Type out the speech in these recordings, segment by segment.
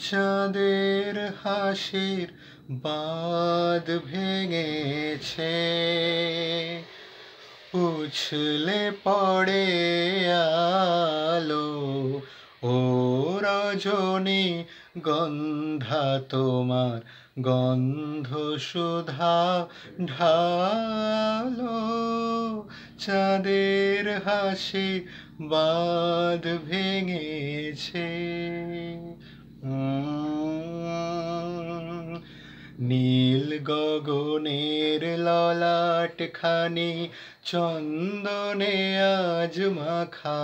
চাঁদের হাসির বাঁধ ভেঙেছে, উছলে পড়ে আলো। ও রজনী গন্ধা তোমার গন্ধ সুধা ঢালো। চাঁদের হাসি বাঁধ ভেঙেছে। নীল গগনের ললাট খানি চন্দনে আজ মাখা,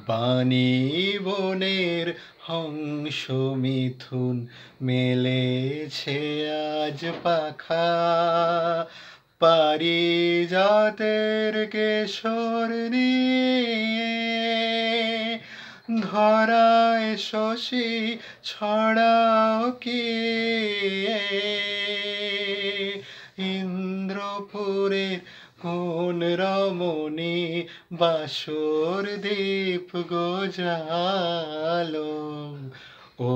বাণী বনের হংস মিথুন মেলেছে আজ পাখা। পারিজাতের কেশর নিয়ে ধরায় শশী ছড়াও কি, ইন্দ্রপুরের কোন রমণী বাসর দীপ গোজালো। ও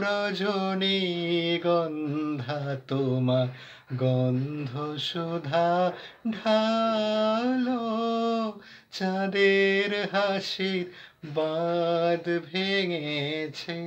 রজনী গন্ধা তোমার গন্ধ সুধা ঢালো। চাঁদের হাসির বাঁধ ভেঙেছে।